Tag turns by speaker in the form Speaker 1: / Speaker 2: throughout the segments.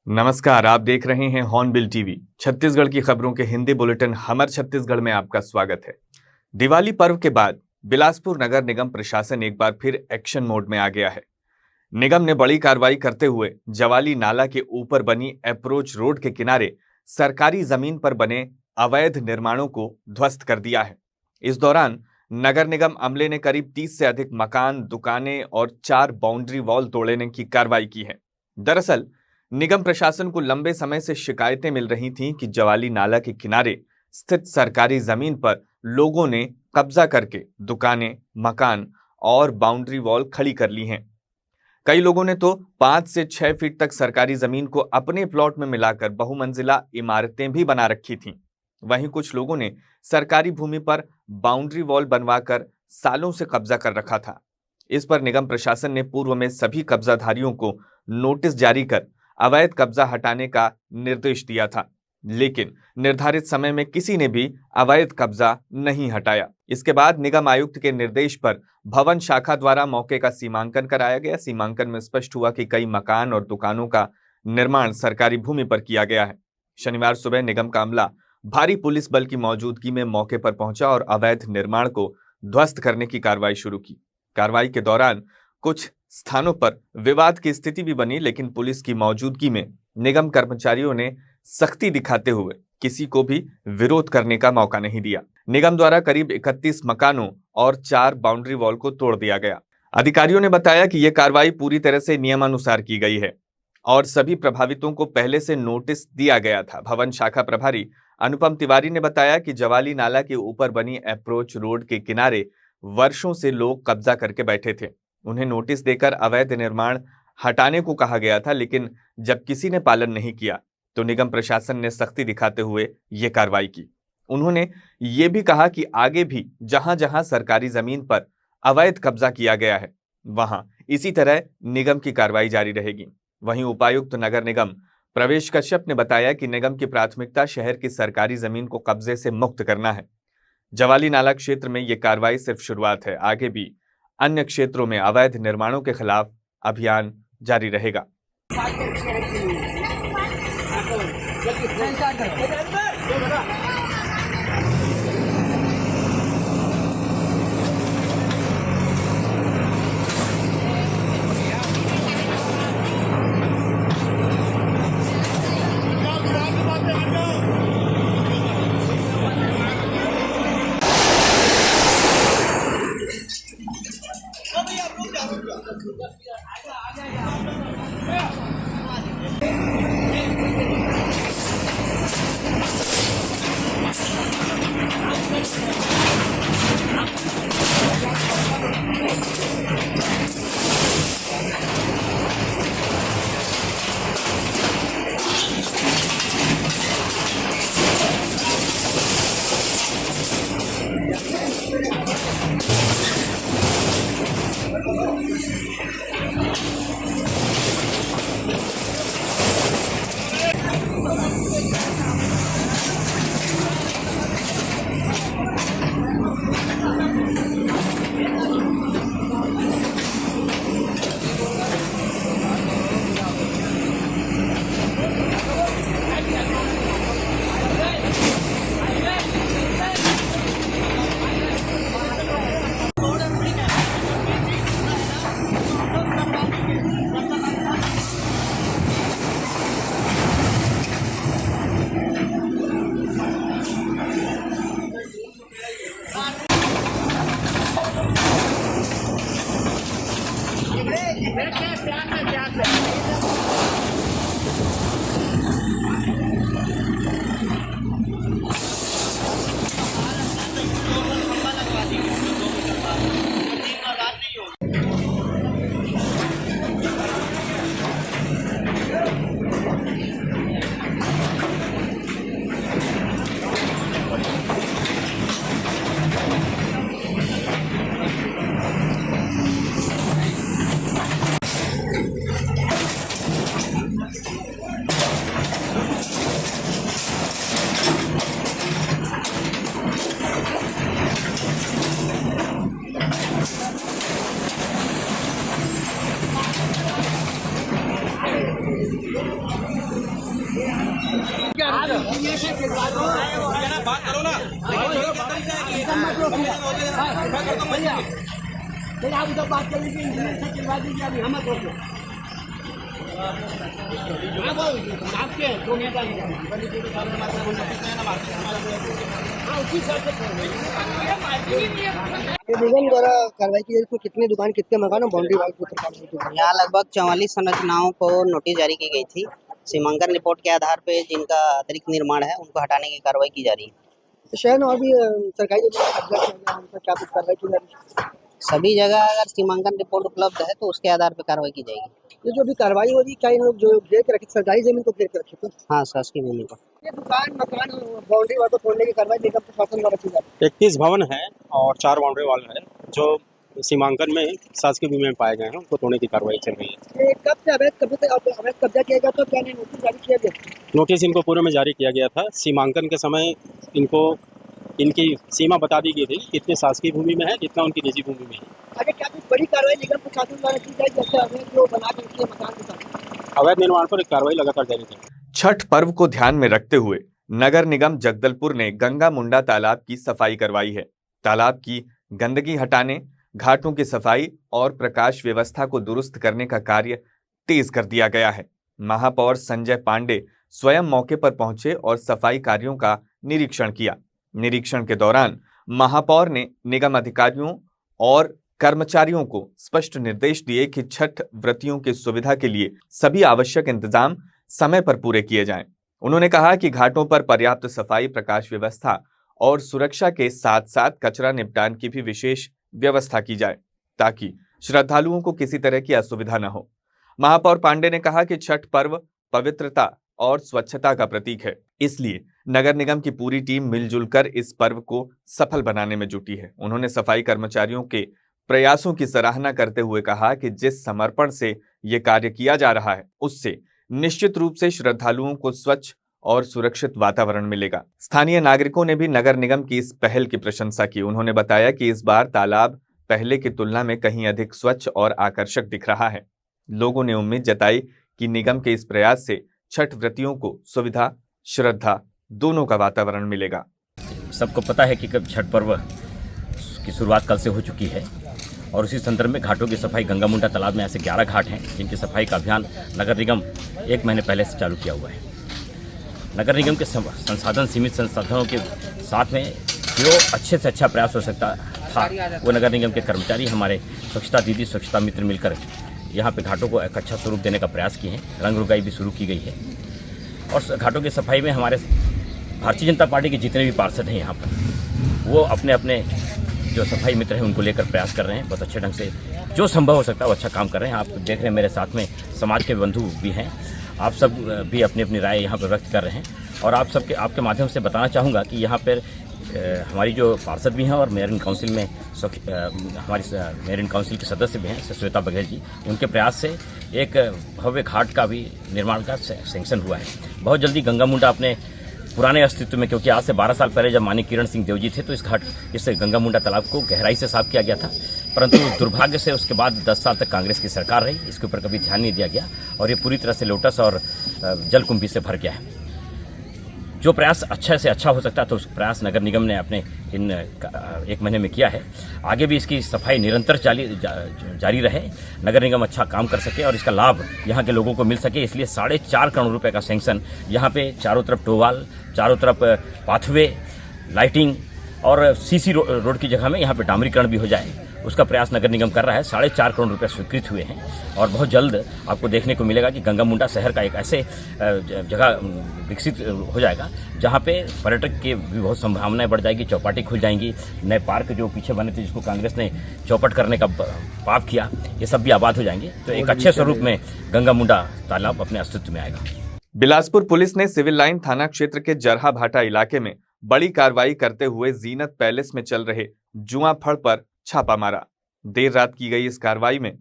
Speaker 1: नमस्कार, आप देख रहे हैं हॉर्नबिल टीवी। छत्तीसगढ़ की खबरों के हिंदी बुलेटिन हमर छत्तीसगढ़ में आपका स्वागत है। दिवाली पर्व के बाद बिलासपुर नगर निगम प्रशासन एक बार फिर एक्शन मोड में आ गया है। निगम ने बड़ी कार्रवाई करते हुए जवाली नाला के ऊपर बनी अप्रोच रोड के किनारे सरकारी जमीन पर बने अवैध निर्माणों को ध्वस्त कर दिया है। इस दौरान नगर निगम अमले ने करीब 30 से अधिक मकान, दुकानें और 4 बाउंड्री वॉल तोड़ने की कार्रवाई की है। दरअसल निगम प्रशासन को लंबे समय से शिकायतें मिल रही थीं कि जवाली नाला के किनारे स्थित सरकारी जमीन पर लोगों ने कब्जा करके दुकानें, मकान और बाउंड्री वॉल खड़ी कर ली हैं। कई लोगों ने तो 5 से 6 फीट तक सरकारी जमीन को अपने प्लॉट में मिलाकर बहुमंजिला इमारतें भी बना रखी थीं। वहीं कुछ लोगों ने सरकारी भूमि पर बाउंड्री वॉल बनवाकर सालों से कब्जा कर रखा था। इस पर निगम प्रशासन ने पूर्व में सभी कब्जाधारियों को नोटिस जारी कर अवैध कब्जा हटाने का निर्देश दिया था, लेकिन निर्धारित समय में किसी ने भी अवैध कब्जा नहीं हटाया। इसके बाद निगम आयुक्त के निर्देश पर भवन शाखा द्वारा मौके का सीमांकन कराया गया। सीमांकन में स्पष्ट हुआ कि कई मकान और दुकानों का निर्माण सरकारी भूमि पर किया गया है। शनिवार सुबह निगम का अमला भारी पुलिस बल की मौजूदगी में मौके पर पहुंचा और अवैध निर्माण को ध्वस्त करने की कार्रवाई शुरू की। कार्रवाई के दौरान कुछ स्थानों पर विवाद की स्थिति भी बनी, लेकिन पुलिस की मौजूदगी में निगम कर्मचारियों ने सख्ती दिखाते हुए किसी को भी विरोध करने का मौका नहीं दिया। निगम द्वारा करीब 31 मकानों और 4 बाउंड्री वॉल को तोड़ दिया गया। अधिकारियों ने बताया कि यह कार्रवाई पूरी तरह से नियमानुसार की गई है और सभी प्रभावितों को पहले से नोटिस दिया गया था। भवन शाखा प्रभारी अनुपम तिवारी ने बताया कि जवाली नाला के ऊपर बनी अप्रोच रोड के किनारे वर्षों से लोग कब्जा करके बैठे थे। उन्हें नोटिस देकर अवैध निर्माण हटाने को कहा गया था, लेकिन जब किसी ने पालन नहीं किया तो निगम प्रशासन ने सख्ती दिखाते हुए ये कार्रवाई की। उन्होंने ये भी कहा कि आगे भी जहां जहां सरकारी जमीन पर अवैध कब्जा किया गया है वहां इसी तरह निगम की कार्रवाई जारी रहेगी। वहीं उपायुक्त नगर निगम प्रवेश कश्यप ने बताया कि निगम की प्राथमिकता शहर की सरकारी जमीन को कब्जे से मुक्त करना है। जवाली नाला क्षेत्र में यह कार्रवाई सिर्फ शुरुआत है, आगे भी अन्य क्षेत्रों में अवैध निर्माणों के खिलाफ अभियान जारी रहेगा।
Speaker 2: बात करो ना।
Speaker 3: भैया आप उधर बात कर लीजिए, इंजीनियर से चिल्ला दीजिए, अभी हम आपके दो नेता निगम द्वारा कार्रवाई की जाए, कितनी दुकान कितने मकान और बाउंड्री वाल के ऊपर कार्रवाई की गई?
Speaker 4: यहाँ लगभग 44 संरचनाओं को नोटिस जारी की गई थी। सीमांकन रिपोर्ट के आधार पे जिनका अतिरिक्त निर्माण है उनको हटाने की कार्रवाई की जा रही है।
Speaker 3: तो शहर में और भी सरकारी जगह कब्जा किया गया, उन पर क्या कुछ कार्रवाई की जा रही है?
Speaker 4: सभी जगह अगर सीमांकन रिपोर्ट उपलब्ध है तो उसके आधार पर कार्रवाई की जाएगी।
Speaker 3: ये जो अभी कार्रवाई हो रही, क्या इन लोग जो घेर के रखे सरकारी जमीन को घेर के रखे थे?
Speaker 4: हाँ, शासकीय भूमि पर
Speaker 3: ये दुकान मकान और बाउंड्री वाल को तोड़ने की कार्रवाई निगम प्रशासन द्वारा की जा रही
Speaker 5: 31 भवन है और 4 बाउंड्री वॉल है जो सीमांकन में शासकीय भूमि में पाए गए हैं, उनको तोड़ने की कार्रवाई चल रही है।
Speaker 3: है। कब से अवैध कब्जा किया गया, तो क्या नहीं नोटिस जारी किया गया?
Speaker 5: नोटिस इनको पूर्व में जारी किया गया था। सीमांकन के समय इनको इनकी सीमा बता दी गई थी, कितने शासकीय भूमि में है, कितना उनकी निजी भूमि में है।
Speaker 3: आगे क्या कुछ बड़ी कार्रवाई निगम प्रशासन द्वारा की जाएगी, जैसे अवैध जो बना के रखे मकान के साथ?
Speaker 5: अवैध निर्माण पर कार्रवाई लगातार जारी है।
Speaker 1: छठ पर्व को ध्यान में रखते हुए नगर निगम जगदलपुर ने गंगा मुंडा तालाब की सफाई करवाई है। तालाब की गंदगी हटाने, घाटों की सफाई और प्रकाश व्यवस्था को दुरुस्त करने का कार्य तेज कर दिया गया है। महापौर संजय पांडे स्वयं मौके पर पहुंचे और सफाई कार्यों का निरीक्षण किया। निरीक्षण के दौरान महापौर ने निगम अधिकारियों और कर्मचारियों को स्पष्ट निर्देश दिए कि छठ व्रतियों की सुविधा के लिए सभी आवश्यक इंतजाम समय पर पूरे किए जाएं। उन्होंने कहा कि घाटों पर पर्याप्त सफाई, प्रकाश व्यवस्था और सुरक्षा के साथ साथ कचरा निपटान की भी विशेष व्यवस्था की जाए ताकि श्रद्धालुओं को किसी तरह की असुविधा न हो। महापौर पांडे ने कहा कि छठ पर्व पवित्रता और स्वच्छता का प्रतीक है, इसलिए नगर निगम की पूरी टीम मिलजुल कर इस पर्व को सफल बनाने में जुटी है। उन्होंने सफाई कर्मचारियों के प्रयासों की सराहना करते हुए कहा कि जिस समर्पण से ये कार्य किया जा रहा है उससे निश्चित रूप से श्रद्धालुओं को स्वच्छ और सुरक्षित वातावरण मिलेगा। स्थानीय नागरिकों ने भी नगर निगम की इस पहल की प्रशंसा की। उन्होंने बताया कि इस बार तालाब पहले की तुलना में कहीं अधिक स्वच्छ और आकर्षक दिख रहा है। लोगों ने उम्मीद जताई कि निगम के इस प्रयास से छठ व्रतियों को सुविधा, श्रद्धा दोनों का वातावरण मिलेगा।
Speaker 6: सबको पता है कि कब छठ पर्व की शुरुआत कल से हो चुकी है और उसी संदर्भ में घाटों की सफाई गंगा मुंडा तालाब में ऐसे 11 घाट हैं जिनकी सफाई का अभियान नगर निगम 1 महीने पहले से चालू किया हुआ है। नगर निगम के संसाधन, सीमित संसाधनों के साथ में जो अच्छे से अच्छा प्रयास हो सकता था वो नगर निगम के कर्मचारी, हमारे स्वच्छता दीदी, स्वच्छता मित्र मिलकर यहाँ पे घाटों को एक अच्छा स्वरूप देने का प्रयास किए हैं। रंग रुगाई भी शुरू की गई है और घाटों की सफाई में हमारे भारतीय जनता पार्टी के जितने भी पार्षद हैं यहाँ पर वो अपने अपने जो सफाई मित्र हैं उनको लेकर प्रयास कर रहे हैं। बहुत अच्छे ढंग से जो संभव हो सकता है वो अच्छा काम कर रहे हैं। आप देख रहे हैं मेरे साथ में समाज के बंधु भी हैं, आप सब भी अपनी अपनी राय यहाँ पर व्यक्त कर रहे हैं और आपके माध्यम से बताना चाहूँगा कि यहाँ पर हमारी जो पार्षद भी हैं और मेयर इन काउंसिल में हमारी मेयर इन काउंसिल के सदस्य भी हैं श्वेता बघेल जी, उनके प्रयास से एक भव्य घाट का भी निर्माण का सैंक्शन हुआ है। बहुत जल्दी गंगा मुंडा अपने पुराने अस्तित्व में, क्योंकि आज से 12 साल पहले जब माननीय किरण सिंह देव जी थे तो इस गंगा मुंडा तालाब को गहराई से साफ किया गया था, परंतु दुर्भाग्य से उसके बाद 10 साल तक कांग्रेस की सरकार रही, इसके ऊपर कभी ध्यान नहीं दिया गया और ये पूरी तरह से लोटस और जलकुंभी से भर गया है। जो प्रयास अच्छा से अच्छा हो सकता है तो उस प्रयास नगर निगम ने अपने इन 1 महीने में किया है। आगे भी इसकी सफाई निरंतर जारी रहे, नगर निगम अच्छा काम कर सके और इसका लाभ यहाँ के लोगों को मिल सके, इसलिए 4.5 करोड़ रुपए का सैंक्शन यहाँ पे चारों तरफ टोवाल, चारों तरफ पाथवे, लाइटिंग और सीसी रोड की जगह में यहाँ पे डामरीकरण भी हो जाए, उसका प्रयास नगर निगम कर रहा है। 4.5 करोड़ रुपए स्वीकृत हुए हैं और बहुत जल्द आपको देखने को मिलेगा कि गंगा मुंडा शहर का एक ऐसे जगह विकसित हो जाएगा जहाँ पे पर्यटक की भी बहुत संभावनाएं बढ़ जाएगी। चौपाटी खुल जाएंगी, नए पार्क जो पीछे बने थे जिसको कांग्रेस ने चौपट करने का पाप किया, ये सब भी आबाद हो जाएंगे। तो एक अच्छे स्वरूप में गंगा मुंडा तालाब अपने अस्तित्व में आएगा।
Speaker 1: बिलासपुर पुलिस ने सिविल लाइन थाना क्षेत्र के जरहा भाटा इलाके में बड़ी कार्रवाई करते हुए जीनत पैलेस में चल रहे जुआ फड़ पर छापा मारा। देर रात की गई इस कार्रवाई में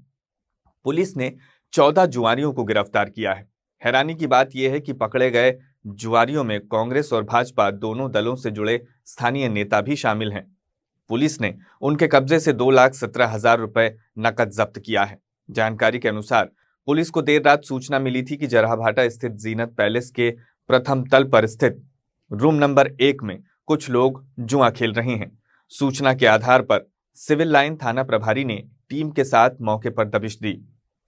Speaker 1: पुलिस ने 14 जुआरियों को गिरफ्तार किया है। हैरानी की बात यह है कि पकड़े गए जुआरियों में कांग्रेस और भाजपा दोनों दलों से जुड़े स्थानीय नेता भी शामिल हैं। पुलिस ने उनके कब्जे से 2,17,000 रुपए नकद जब्त किया है। जानकारी के अनुसार पुलिस को देर रात सूचना मिली थी कि जरहा भाटा स्थित जीनत पैलेस के प्रथम तल पर स्थित रूम नंबर 1 में कुछ लोग जुआ खेल रहे हैं। सूचना के आधार पर सिविल लाइन थाना प्रभारी ने टीम के साथ मौके पर दबिश दी।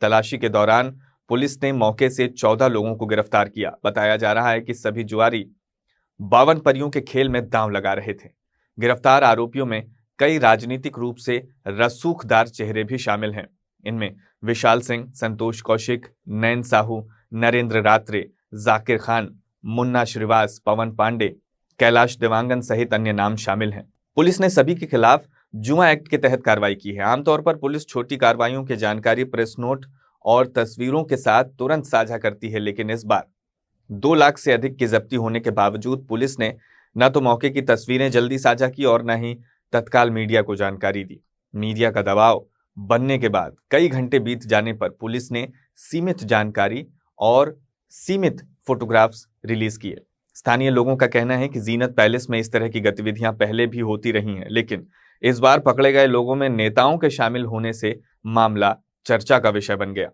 Speaker 1: तलाशी के दौरान पुलिस ने मौके से 14 लोगों को गिरफ्तार किया। बताया जा रहा है कि सभी जुआरी 52 परियों के खेल में दांव लगा रहे थे। गिरफ्तार आरोपियों में कई राजनीतिक रूप से रसूखदार चेहरे भी शामिल हैं। इनमें विशाल सिंह, संतोष कौशिक, नैन साहू, नरेंद्र रात्रे, जाकिर खान, मुन्ना श्रीवास, पवन पांडे, कैलाश देवांगन सहित अन्य नाम शामिल हैं। पुलिस ने सभी के खिलाफ जुआ एक्ट के तहत कार्रवाई की है। आमतौर पर पुलिस छोटी कार्रवाइयों की जानकारी प्रेस नोट और तस्वीरों के साथ तुरंत साझा करती है, लेकिन इस बार 2 लाख से अधिक की जब्ती होने के बावजूद पुलिस ने न तो मौके की तस्वीरें जल्दी साझा की और न ही तत्काल मीडिया को जानकारी दी। मीडिया का दबाव बनने के बाद कई घंटे बीत जाने पर पुलिस ने सीमित जानकारी और सीमित फोटोग्राफ्स रिलीज किए। स्थानीय लोगों का कहना है कि जीनत पैलेस में इस तरह की गतिविधियां पहले भी होती रही हैं, लेकिन इस बार पकड़े गए लोगों में नेताओं के शामिल होने से मामला चर्चा का विषय बन गया।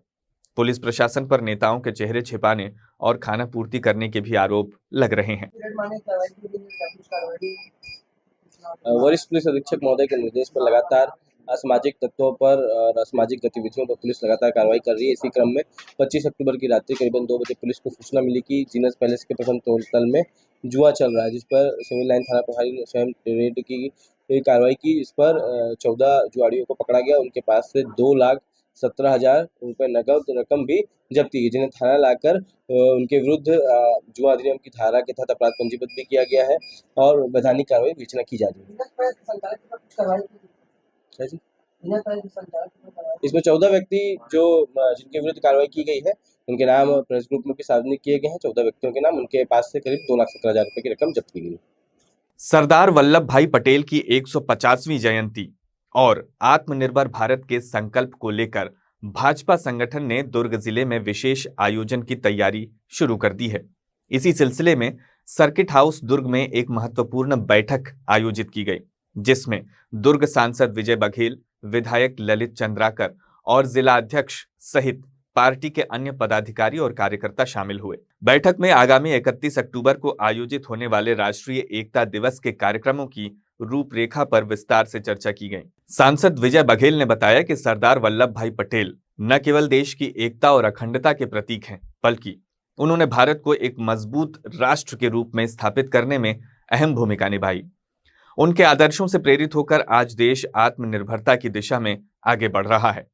Speaker 1: पुलिस प्रशासन पर नेताओं के चेहरे छिपाने और खाना पूर्ति करने के भी आरोप लग रहे हैं।
Speaker 2: वरिष्ठ पुलिस अधीक्षक महोदय के निर्देश पर लगातार असामाजिक तत्वों पर और असामाजिक गतिविधियों पर पुलिस लगातार कार्रवाई कर रही है। इसी क्रम में 25 अक्टूबर की रात्रि करीबन 2 बजे पुलिस को सूचना मिली कि जीनस पैलेस के प्रथम तल में जुआ चल रहा है, जिस पर सिविल लाइन थाना प्रभारी ने स्वयं रेड की कार्रवाई की। इस पर 14 जुआड़ियों को पकड़ा गया। उनके पास से 2,17,000 रुपये नकद रकम भी जब्त की, जिन्हें थाना लाकर उनके विरुद्ध जुआ अधिनियम की धारा के तहत अपराध पंजीबद्ध भी किया गया है और वैधानिक कार्रवाई विवेचना की जा रही है। इसमें 14 व्यक्ति जिनके विरुद्ध कार्रवाई की गई है, उनके नाम प्रेस ग्रुप में भी सार्वजनिक किए गए हैं। 14 व्यक्तियों के नाम, उनके पास से करीब 2,17,000 रुपये की रकम जब्त की गई।
Speaker 1: सरदार वल्लभ भाई पटेल की 150वीं जयंती और आत्मनिर्भर भारत के संकल्प को लेकर भाजपा संगठन ने दुर्ग जिले में विशेष आयोजन की तैयारी शुरू कर दी है। इसी सिलसिले में सर्किट हाउस दुर्ग में एक महत्वपूर्ण बैठक आयोजित की गई, जिसमें दुर्ग सांसद विजय बघेल, विधायक ललित चंद्राकर और जिला अध्यक्ष सहित पार्टी के अन्य पदाधिकारी और कार्यकर्ता शामिल हुए। बैठक में आगामी 31 अक्टूबर को आयोजित होने वाले राष्ट्रीय एकता दिवस के कार्यक्रमों की रूपरेखा पर विस्तार से चर्चा की गई। सांसद विजय बघेल ने बताया कि सरदार वल्लभ भाई पटेल न केवल देश की एकता और अखंडता के प्रतीक हैं, बल्कि उन्होंने भारत को एक मजबूत राष्ट्र के रूप में स्थापित करने में अहम भूमिका निभाई। उनके आदर्शों से प्रेरित होकर आज देश आत्मनिर्भरता की दिशा में आगे बढ़ रहा है।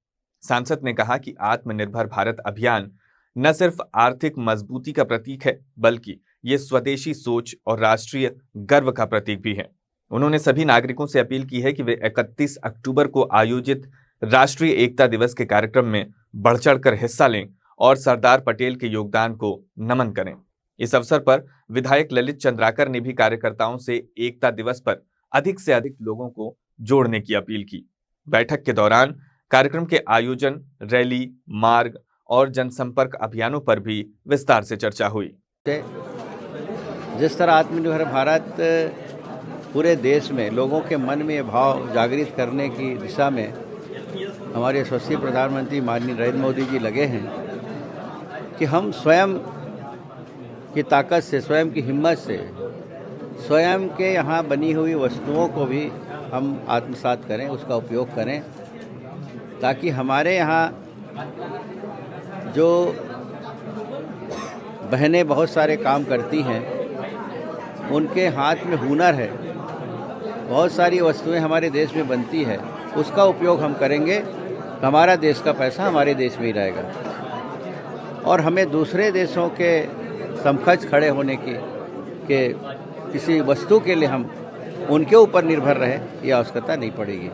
Speaker 1: सांसद ने कहा कि आत्मनिर्भर भारत अभियान न सिर्फ आर्थिक मजबूती का प्रतीक है, बल्कि ये स्वदेशी सोच और राष्ट्रीय गर्व का प्रतीक भी है। उन्होंने सभी नागरिकों से अपील की है कि वे 31 अक्टूबर को आयोजित राष्ट्रीय एकता दिवस के कार्यक्रम में बढ़ चढ़कर हिस्सा लें और सरदार पटेल के योगदान को नमन करें। इस अवसर पर विधायक ललित चंद्राकर ने भी कार्यकर्ताओं से एकता दिवस पर अधिक से अधिक लोगों को जोड़ने की अपील की। बैठक के दौरान कार्यक्रम के आयोजन, रैली, मार्ग और जनसंपर्क अभियानों पर भी विस्तार से चर्चा हुई।
Speaker 7: जिस तरह आत्मनिर्भर भारत पूरे देश में लोगों के मन में ये भाव जागृत करने की दिशा में हमारे यशस्वी प्रधानमंत्री माननीय नरेंद्र मोदी जी लगे हैं कि हम स्वयं की ताकत से, स्वयं की हिम्मत से, स्वयं के यहाँ बनी हुई वस्तुओं को भी हम आत्मसात करें, उसका उपयोग करें, ताकि हमारे यहाँ जो बहनें बहुत सारे काम करती हैं, उनके हाथ में हुनर है, बहुत सारी वस्तुएं हमारे देश में बनती है, उसका उपयोग हम करेंगे, हमारा देश का पैसा हमारे देश में ही रहेगा और हमें दूसरे देशों के समकक्ष खड़े होने की के किसी वस्तु के लिए हम उनके ऊपर निर्भर रहे, ये आवश्यकता नहीं पड़ेगी।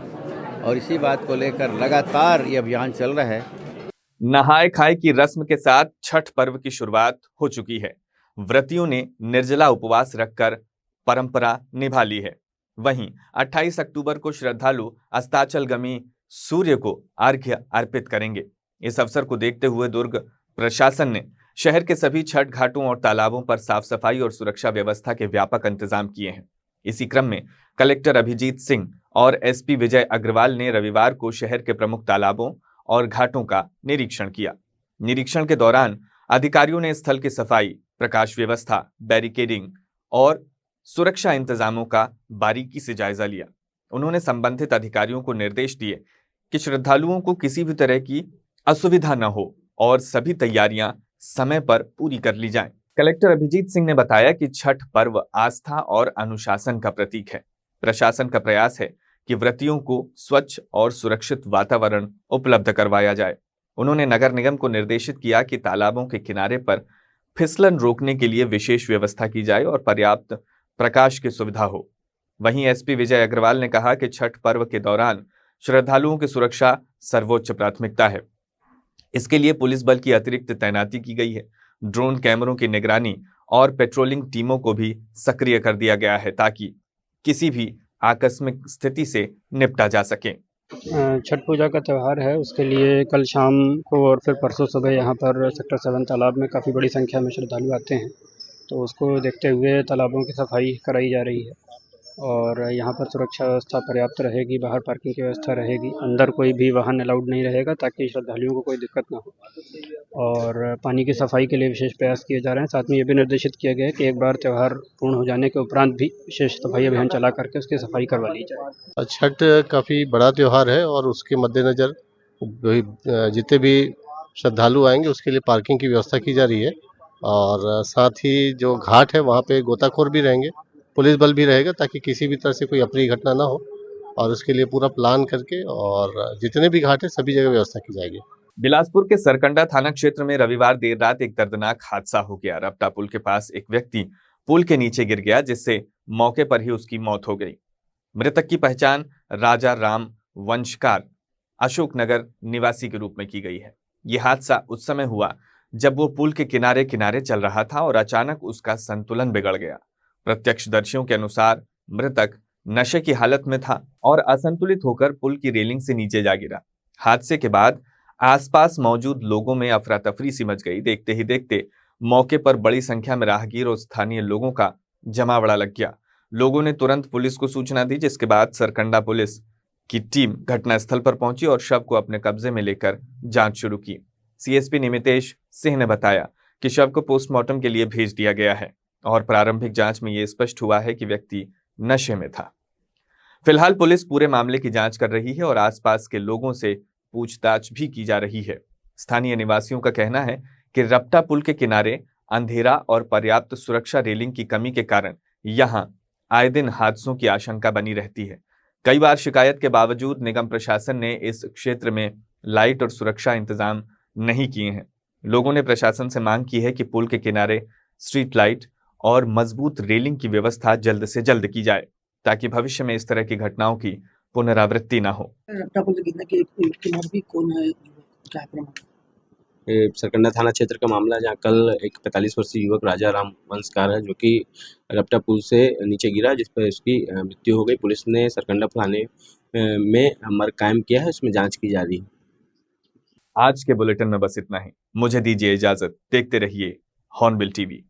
Speaker 7: और इसी बात को लेकर लगातार ये अभियान चल रहा है।
Speaker 1: नहाय खाए की रस्म के साथ छठ पर्व की शुरुआत हो चुकी है। व्रतियों ने निर्जला उपवास रखकर परंपरा निभा ली है। वहीं 28 अक्टूबर को श्रद्धालु अस्ताचलगामी सूर्य को अर्घ्य अर्पित करेंगे। इस अवसर को देखते हुए दुर्ग प्रशासन ने शहर के सभी छठ घाटों और तालाबों पर साफ सफाई और सुरक्षा व्यवस्था के व्यापक इंतजाम किए हैं। इसी क्रम में कलेक्टर अभिजीत सिंह और एसपी विजय अग्रवाल ने रविवार को शहर के प्रमुख तालाबों और घाटों का निरीक्षण किया। निरीक्षण के दौरान अधिकारियों ने स्थल की सफाई, प्रकाश व्यवस्था, बैरिकेडिंग और सुरक्षा इंतजामों का बारीकी से जायजा लिया। उन्होंने संबंधित अधिकारियों को निर्देश दिए कि श्रद्धालुओं को किसी भी तरह की असुविधा न हो और सभी तैयारियां समय पर पूरी कर ली जाएं। कलेक्टर अभिजीत सिंह ने बताया कि छठ पर्व आस्था और अनुशासन का प्रतीक है। प्रशासन का प्रयास है कि व्रतियों को स्वच्छ और सुरक्षित वातावरण उपलब्ध करवाया जाए। उन्होंने नगर निगम को निर्देशित किया कि तालाबों के किनारे पर फिसलन रोकने के लिए विशेष व्यवस्था की जाए और पर्याप्त प्रकाश की सुविधा हो। वहीं एसपी विजय अग्रवाल ने कहा कि छठ पर्व के दौरान श्रद्धालुओं की सुरक्षा सर्वोच्च प्राथमिकता है। इसके लिए पुलिस बल की अतिरिक्त तैनाती की गई है। ड्रोन कैमरों की निगरानी और पेट्रोलिंग टीमों को भी सक्रिय कर दिया गया है ताकि किसी भी आकस्मिक स्थिति से निपटा जा सके।
Speaker 5: छठ पूजा का त्यौहार है, उसके लिए कल शाम को और फिर परसों सुबह यहाँ पर सेक्टर 7 तालाब में काफ़ी बड़ी संख्या में श्रद्धालु आते हैं, तो उसको देखते हुए तालाबों की सफाई कराई जा रही है और यहाँ पर सुरक्षा व्यवस्था पर्याप्त रहेगी। बाहर पार्किंग की व्यवस्था रहेगी, अंदर कोई भी वाहन अलाउड नहीं रहेगा ताकि श्रद्धालुओं को कोई दिक्कत ना हो। और पानी की सफाई के लिए विशेष प्रयास किए जा रहे हैं। साथ में ये भी निर्देशित किया गया है कि एक बार त्यौहार पूर्ण हो जाने के उपरांत भी विशेष सफाई अभियान चला करके उसकी सफाई करवा ली जाए।
Speaker 8: छठ काफ़ी बड़ा त्यौहार है और उसके मद्देनज़र जितने भी श्रद्धालु आएंगे उसके लिए पार्किंग की व्यवस्था की जा रही है और साथ ही जो घाट है वहाँ पे गोताखोर भी रहेंगे, पुलिस बल भी रहेगा ताकि किसी भी तरह से कोई अप्रिय घटना ना हो और उसके लिए पूरा प्लान करके और जितने भी घाट है सभी जगह व्यवस्था की जाएगी।
Speaker 1: बिलासपुर के सरकंडा थाना क्षेत्र में रविवार देर रात एक दर्दनाक हादसा हो गया। रपटा पुल के पास एक व्यक्ति पुल के नीचे गिर गया जिससे मौके पर ही उसकी मौत हो गई। मृतक की पहचान राजा राम वंशकार अशोकनगर निवासी के रूप में की गई है। यह हादसा उस समय हुआ जब वो पुल के किनारे किनारे चल रहा था और अचानक उसका संतुलन बिगड़ गया। प्रत्यक्षदर्शियों के अनुसार मृतक नशे की हालत में था और असंतुलित होकर पुल की रेलिंग से नीचे जा गिरा। हादसे के बाद आसपास मौजूद लोगों में अफरा तफरी सी मच गई। देखते ही देखते मौके पर बड़ी संख्या में राहगीर और स्थानीय लोगों का जमावड़ा लग गया। लोगों ने तुरंत पुलिस को सूचना दी, जिसके बाद सरकंडा पुलिस की टीम घटनास्थल पर पहुंची और शव को अपने कब्जे में लेकर जांच शुरू की। सीएसपी निमितेश सिंह ने बताया कि शव को पोस्टमार्टम के लिए भेज दिया गया है और प्रारंभिक जांच में यह स्पष्ट हुआ है कि व्यक्ति नशे में था। फिलहाल पुलिस पूरे मामले की जांच कर रही है और आसपास के लोगों से पूछताछ भी की जा रही है। स्थानीय निवासियों का कहना है कि रपटा पुल के किनारे अंधेरा और पर्याप्त सुरक्षा रेलिंग की कमी के कारण यहां आए दिन हादसों की आशंका बनी रहती है। कई बार शिकायत के बावजूद निगम प्रशासन ने इस क्षेत्र में लाइट और सुरक्षा इंतजाम नहीं किए हैं। लोगों ने प्रशासन से मांग की है कि पुल के किनारे स्ट्रीट लाइट और मजबूत रेलिंग की व्यवस्था जल्द से जल्द की जाए ताकि भविष्य में इस तरह की घटनाओं की पुनरावृत्ति न हो।
Speaker 2: सरकंडा थाना क्षेत्र का मामला है, जहाँ कल एक 45 वर्षीय युवक राजा राम वंशकार है जो कि रपटा पुल से नीचे गिरा, जिस पर उसकी मृत्यु हो गई। पुलिस ने सरकंडा थाने में अमर कायम किया है, उसमें जांच की जा रही है।
Speaker 1: आज के बुलेटिन में बस इतना ही। मुझे दीजिए इजाजत। देखते रहिए हॉर्नबिल टीवी।